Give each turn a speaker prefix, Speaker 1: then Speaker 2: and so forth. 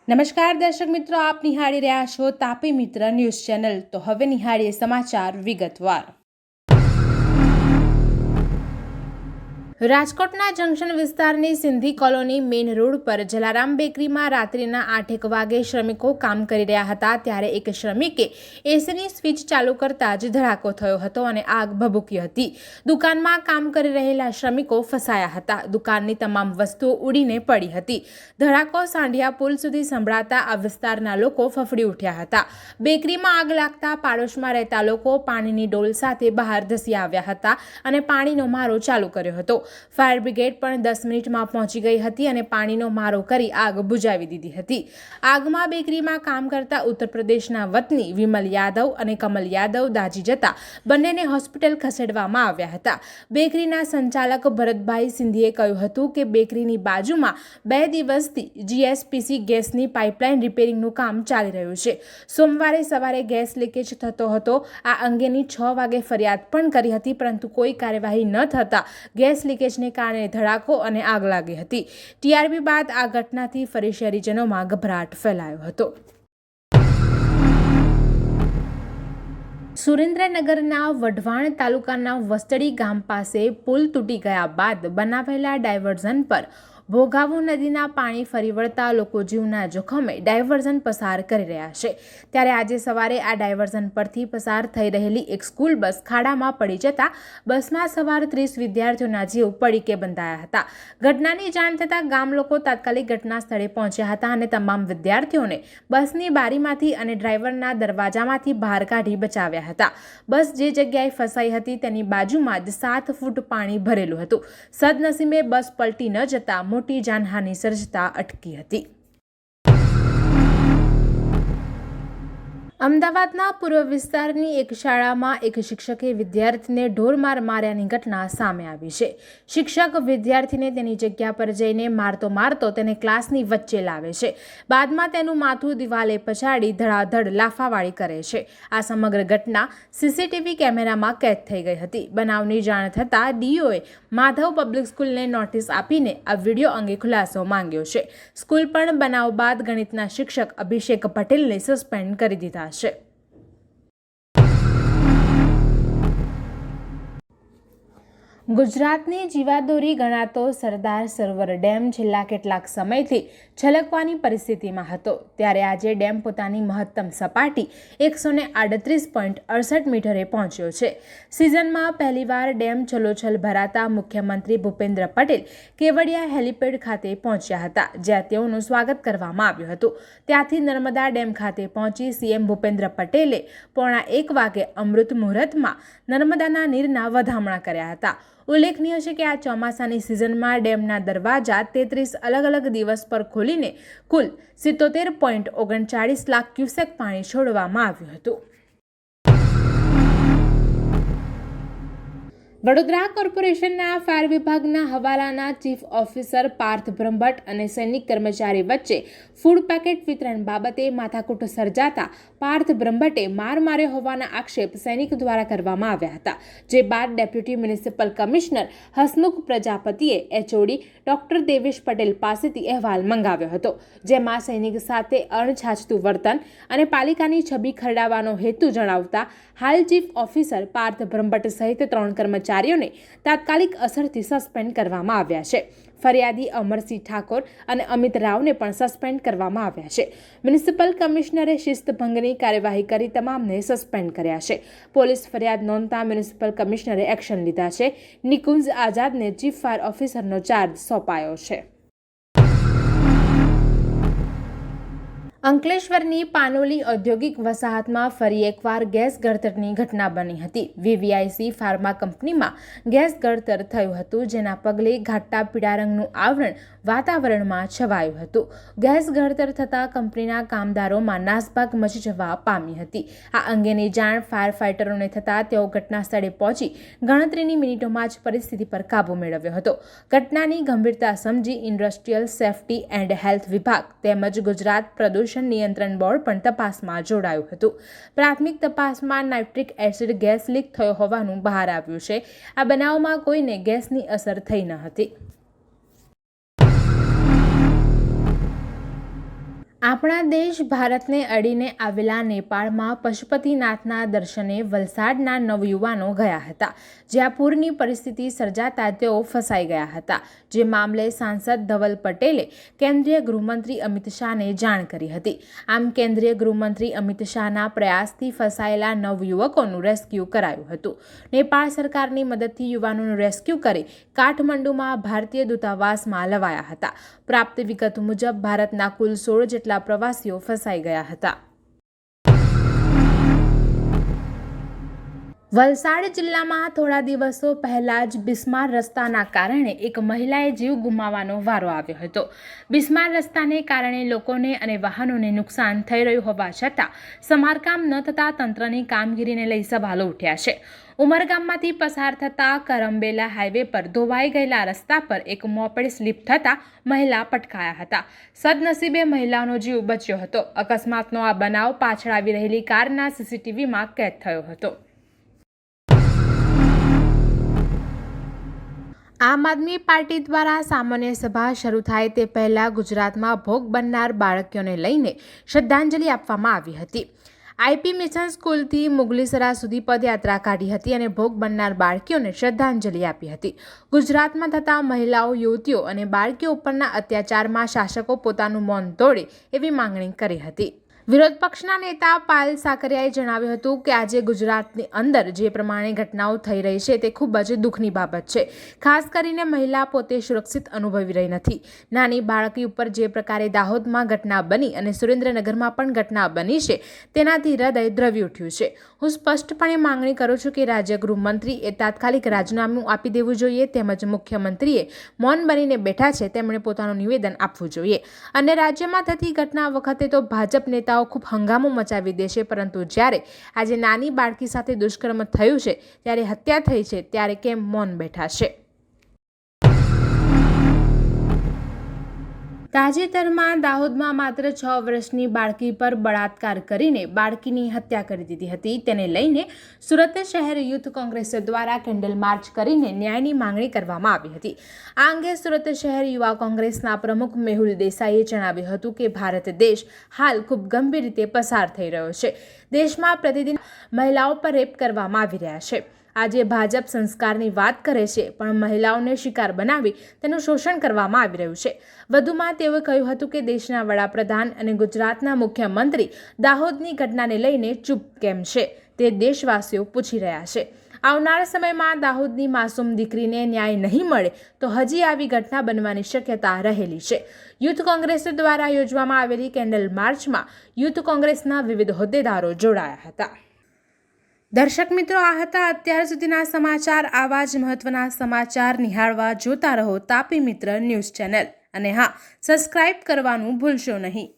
Speaker 1: નમસ્કાર દર્શક મિત્રો, આપ નિહાળી રહ્યા છો તાપી મિત્ર ન્યૂઝ ચેનલ। તો હવે નિહાળીએ સમાચાર વિગતવાર। રાજકોટના જંકશન વિસ્તારની સિંધી કોલોની મેઇન રોડ પર જલારામ બેકરીમાં રાત્રિના 8 વાગે શ્રમિકો કામ કરી રહ્યા હતા ત્યારે એક શ્રમિકે એસીની સ્વિચ ચાલુ કરતા જ ધડાકો થયો હતો અને આગ ભભૂકી હતી। દુકાનમાં કામ કરી રહેલા શ્રમિકો ફસાયા હતા। દુકાનની તમામ વસ્તુઓ ઉડીને પડી હતી। ધડાકો સાંઢિયા પુલ સુધી સંભળાતા આ વિસ્તારના લોકો ફફડી ઉઠ્યા હતા। બેકરીમાં આગ લાગતા પાડોશમાં રહેતા લોકો પાણીની ડોલ સાથે બહાર ધસી આવ્યા હતા અને પાણીનો મારો ચાલુ કર્યો હતો। ફાયર બ્રિગેડ પણ 10 મિનિટમાં પહોંચી ગઈ હતી અને પાણીનો મારો કરી આગ બુઝાવી દીધી હતી। આગમાં બેકરીમાં કામ કરતા ઉત્તર પ્રદેશના વતની વિમલ યાદવ અને કમલ યાદવ દાઝી જતા બંનેને હોસ્પિટલ ખસેડવામાં આવ્યા હતા। બેકરીના સંચાલક ભરતભાઈ સિંધીએ કહ્યું હતું કે બેકરીની બાજુમાં 2 દિવસથી જીએસપીસી ગેસની પાઇપલાઇન રિપેરિંગનું કામ ચાલી રહ્યું છે। સોમવારે સવારે ગેસ લીકેજ થતો હતો। આ અંગેની 6 વાગે ફરિયાદ પણ કરી હતી, પરંતુ કોઈ કાર્યવાહી ન થતા ગેસ લીકેજને કારણે ધડાકો અને આગ લાગી હતી। ટીઆરપી બાદ આ ઘટનાથી ફરી શહેરીજનોમાં ગભરાટ ફેલાયો હતો। સુરેન્દ્રનગરના વઢવાણ તાલુકાના વસ્તડી ગામ પાસે પુલ તૂટી ગયા બાદ બનાવેલા ડાયવર્ઝન પર ભોગાવો નદીના પાણી ફરી વળતા લોકો જીવના જોખમે ડાયવર્ઝન પસાર કરી રહ્યા છે। ત્યારે આજે સવારે આ ડાયવર્ઝન પરથી પસાર થઈ રહેલી એક સ્કૂલ બસ ખાડામાં પડી જતા બસમાં સવાર 30 વિદ્યાર્થીઓના જીવ પડીકે બંધાયા હતા। ઘટનાની જાણ થતાં ગામ લોકો તાત્કાલિક ઘટના સ્થળે પહોંચ્યા હતા અને તમામ વિદ્યાર્થીઓને બસની બારીમાંથી અને ડ્રાઈવરના દરવાજામાંથી બહાર કાઢી બચાવ્યા હતા। બસ જે જગ્યાએ ફસાઈ હતી તેની બાજુમાં જ 7 ફૂટ પાણી ભરેલું હતું। સદનસીબે બસ પલટી ન જતા મોટી જાનહાનિ સર્જતા અટકી હતી। અમદાવાદના પૂર્વ વિસ્તારની એક શાળામાં એક શિક્ષકે વિદ્યાર્થીને ઢોરમાર માર્યાની ઘટના સામે આવી છે। શિક્ષક વિદ્યાર્થીને તેની જગ્યા પર જઈને મારતો તેને ક્લાસની વચ્ચે લાવે છે। બાદમાં તેનું માથું દિવાલે પછાડી ધડાધડ લાફાવાળી કરે છે। આ સમગ્ર ઘટના સીસીટીવી કેમેરામાં કેદ થઈ ગઈ હતી। બનાવની જાણ થતાં ડીઓએ માધવ પબ્લિક સ્કૂલને નોટિસ આપીને આ વિડીયો અંગે ખુલાસો માંગ્યો છે। સ્કૂલ પણ બનાવ બાદ ગણિતના શિક્ષક અભિષેક પટેલને સસ્પેન્ડ કરી દીધા છે। ગુજરાતની જીવાદોરી ગણાતો સરદાર સરોવર ડેમ છેલ્લા કેટલાક સમયથી છલકવાની પરિસ્થિતિમાં હતો, ત્યારે આજે ડેમ પોતાની મહત્તમ સપાટી 138.68 મીટરે પહોંચ્યો છે। સિઝનમાં પહેલીવાર ડેમ છલોછલ ભરાતા મુખ્યમંત્રી ભૂપેન્દ્ર પટેલ કેવડિયા હેલિપેડ ખાતે પહોંચ્યા હતા, જ્યાં તેઓનું સ્વાગત કરવામાં આવ્યું હતું। ત્યાંથી નર્મદા ડેમ ખાતે પહોંચી સીએમ ભૂપેન્દ્ર પટેલે 1:15 વાગે અમૃત મુહૂર્તમાં નર્મદાના નીરના વધામણા કર્યા હતા। ઉલ્લેખનીય છે કે આ ચોમાસાની સિઝનમાં ડેમના દરવાજા 33 અલગ દિવસ પર ખોલીને કુલ 77.39 લાખ ક્યુસેક પાણી છોડવામાં આવ્યું હતું। વડોદરા કોર્પોરેશનના ફાયર વિભાગના હવાલાના ચીફ ઓફિસર પાર્થ બ્રહ્મભટ્ટ અને સૈનિક કર્મચારી વચ્ચે ફૂડ પેકેટ વિતરણ બાબતે માથાકૂટ સર્જાતા પાર્થ બ્રહ્મભટ્ટે માર માર્યો હોવાના આક્ષેપ સૈનિક દ્વારા કરવામાં આવ્યા હતા, જે બાદ ડેપ્યુટી મ્યુનિસિપલ કમિશનર હસમુખ પ્રજાપતિએ એચઓડી ડોક્ટર દેવેશ પટેલ પાસેથી અહેવાલ મંગાવ્યો હતો, જેમાં સૈનિક સાથે અણછાજતું વર્તન અને પાલિકાની છબી ખરડાવવાનો હેતુ જણાવતા હાલ ચીફ ઓફિસર પાર્થ બ્રહ્મભટ્ટ સહિત 3 કર્મચારીઓને તાત્કાલિક અસરથી સસ્પેન્ડ કરવામાં આવ્યા છે। ફરિયાદી અમરસિંહ ઠાકોર અને અમિત રાવને પણ સસ્પેન્ડ કરવામાં આવ્યા છે। મ્યુનિસિપલ કમિશનરે શિસ્તભંગની કાર્યવાહી કરી તમામને સસ્પેન્ડ કર્યા છે। પોલીસ ફરિયાદ નોંધતા મ્યુનિસિપલ કમિશનરે એક્શન લીધા છે। નિકુંજ આઝાદને ચીફ ફાયર ઓફિસરનો ચાર્જ સોંપાયો છે। અંકલેશ્વરની પાનોલી ઔદ્યોગિક વસાહતમાં ફરી એકવાર ગેસ ગળતરની ઘટના બની હતી। વીવીઆઈસી ફાર્મા કંપનીમાં ગેસ ગળતર થયું હતું, જેના પગલે ઘાટા પીળા રંગનું આવરણ વાતાવરણમાં છવાયું હતું। ગેસ ગળતર થતાં કંપનીના કામદારોમાં નાસભાગ મચી જવા પામી હતી। આ અંગેની જાણ ફાયર ફાઇટરોને થતાં તેઓ ઘટના સ્થળે પહોંચી ગણતરીની મિનિટોમાં જ પરિસ્થિતિ પર કાબૂ મેળવ્યો હતો। ઘટનાની ગંભીરતા સમજી ઇન્ડસ્ટ્રીયલ સેફ્ટી એન્ડ હેલ્થ વિભાગ તેમજ ગુજરાત પ્રદૂષણ નિયંત્રણ બોર્ડ પણ તપાસમાં જોડાયું હતું। પ્રાથમિક તપાસમાં નાઇટ્રિક એસિડ ગેસ લીક થયો હોવાનું બહાર આવ્યું છે। આ બનાવમાં કોઈને ગેસની અસર થઈ ન હતી। આપણા દેશ ભારતને અડીને આવેલા નેપાળમાં પશુપતિનાથના દર્શને વલસાડના નવયુવાનો ગયા હતા, જ્યાં પૂરની પરિસ્થિતિ સર્જાતા તેઓ ફસાઈ ગયા હતા. જે મામલે સાંસદ ધવલ પટેલે કેન્દ્રીય ગૃહમંત્રી અમિત શાહને જાણ કરી હતી. આમ કેન્દ્રીય ગૃહમંત્રી અમિત શાહના પ્રયાસથી ફસાયેલા નવયુવકોનું રેસ્ક્યુ કરાયું હતું. નેપાળ સરકારની મદદથી યુવાનોનું રેસ્ક્યુ કરી કાઠમંડુમાં ભારતીય દૂતાવાસમાં લવાયા હતા. પ્રાપ્ત વિગત મુજબ ભારતના કુલ 16 જેટલા પ્રવાસીઓ ફસાઈ ગયા હતા. વલસાડ જિલ્લામાં થોડા દિવસો પહેલા જ બિસ્માર રસ્તાના કારણે એક મહિલાએ જીવ ગુમાવવાનો વારો આવ્યો હતો. બિસ્માર રસ્તાને કારણે લોકોને અને વાહનોને નુકસાન થઈ રહ્યું હોવા છતાં સમારકામ ન થતાં તંત્રની કામગીરીને લઈ સવાલો ઉઠ્યા છે. ઉમરગામમાંથી પસાર થતા કરંબેલા હાઈવે પર ધોવાઈ ગયેલા રસ્તા પર એક મોપેડ સ્લીપ થતાં મહિલા પટકાયા હતા. સદનસીબે મહિલાનો જીવ બચ્યો હતો. અકસ્માતનો આ બનાવ પાછળ આવી રહેલી કારના સીસીટીવીમાં કેદ થયો હતો. આમ આદમી પાર્ટી દ્વારા સામાન્ય સભા શરૂ થાય તે પહેલા ગુજરાતમાં ભોગ બનનાર બાળકીઓને લઈને શ્રદ્ધાંજલિ આપવામાં આવી હતી. આઈપી મિશન સ્કૂલથી મુગલીસરા સુધી પદયાત્રા કાઢી હતી અને ભોગ બનનાર બાળકીઓને શ્રદ્ધાંજલિ આપી હતી. ગુજરાતમાં થતા મહિલાઓ, યુવતીઓ અને બાળકીઓ ઉપરના અત્યાચારમાં શાસકો પોતાનું મૌન તોડે એવી માંગણી કરી હતી. વિરોધ પક્ષના નેતા પાયલ સાકરિયાએ જણાવ્યું હતું કે આજે ગુજરાતની અંદર જે પ્રમાણે ઘટનાઓ થઈ રહી છે તે ખૂબ જ દુઃખની બાબત છે. ખાસ કરીને મહિલા પોતે સુરક્ષિત અનુભવી રહી નથી. નાની બાળકી ઉપર જે પ્રકારે દાહોદમાં ઘટના બની અને સુરેન્દ્રનગરમાં પણ ઘટના બની છે તેનાથી હૃદય દ્રવી ઉઠ્યું છે. હું સ્પષ્ટપણે માંગણી કરું છું કે રાજ્ય ગૃહમંત્રીએ તાત્કાલિક રાજીનામું આપી દેવું જોઈએ, તેમજ મુખ્યમંત્રીએ મૌન બનીને બેઠા છે તેમણે પોતાનું નિવેદન આપવું જોઈએ. અને રાજ્યમાં થતી ઘટના વખતે તો ભાજપ નેતા ખૂબ હંગામો મચાવી દેશે, પરંતુ જ્યારે આજે નાની બાળકી સાથે દુષ્કર્મ થયું છે, ત્યારે હત્યા થઈ છે, ત્યારે કેમ મૌન બેઠા છે? તાજેતરમાં દાહોદમાં માત્ર 6 વર્ષની બાળકી પર બળાત્કાર કરીને બાળકીની હત્યા કરી દીધી હતી. તેને લઈને સુરત શહેર યુથ કોંગ્રેસ દ્વારા કેન્ડલ માર્ચ કરીને ન્યાયની માંગણી કરવામાં આવી હતી. આ અંગે સુરત શહેર યુવા કોંગ્રેસના પ્રમુખ મેહુલ દેસાઈએ જણાવ્યું હતું કે ભારત દેશ હાલ ખૂબ ગંભીર રીતે પસાર થઈ રહ્યો છે. દેશમાં પ્રતિદિન મહિલાઓ પર રેપ કરવામાં આવી રહ્યા છે. આજે ભાજપ સંસ્કારની વાત કરે છે, પણ મહિલાઓને શિકાર બનાવી તેનું શોષણ કરવામાં આવી રહ્યું છે. વધુમાં તેઓએ કહ્યું હતું કે દેશના વડાપ્રધાન અને ગુજરાતના મુખ્યમંત્રી દાહોદની ઘટનાને લઈને ચૂપ કેમ છે તે દેશવાસીઓ પૂછી રહ્યા છે. આવનારા સમયમાં દાહોદની માસૂમ દીકરીને ન્યાય નહીં મળે તો હજી આવી ઘટના બનવાની શક્યતા રહેલી છે. યુથ કોંગ્રેસ દ્વારા યોજવામાં આવેલી કેન્ડલ માર્ચમાં યુથ કોંગ્રેસના વિવિધ હોદ્દેદારો જોડાયા હતા. દર્શક મિત્રો, આ હતા અત્યાર સુધીના સમાચાર. આવા જ મહત્વના સમાચાર નિહાળવા જોતા રહો તાપી મિત્ર ન્યૂઝ ચેનલ. અને હા, સબસ્ક્રાઇબ કરવાનું ભૂલશો નહીં.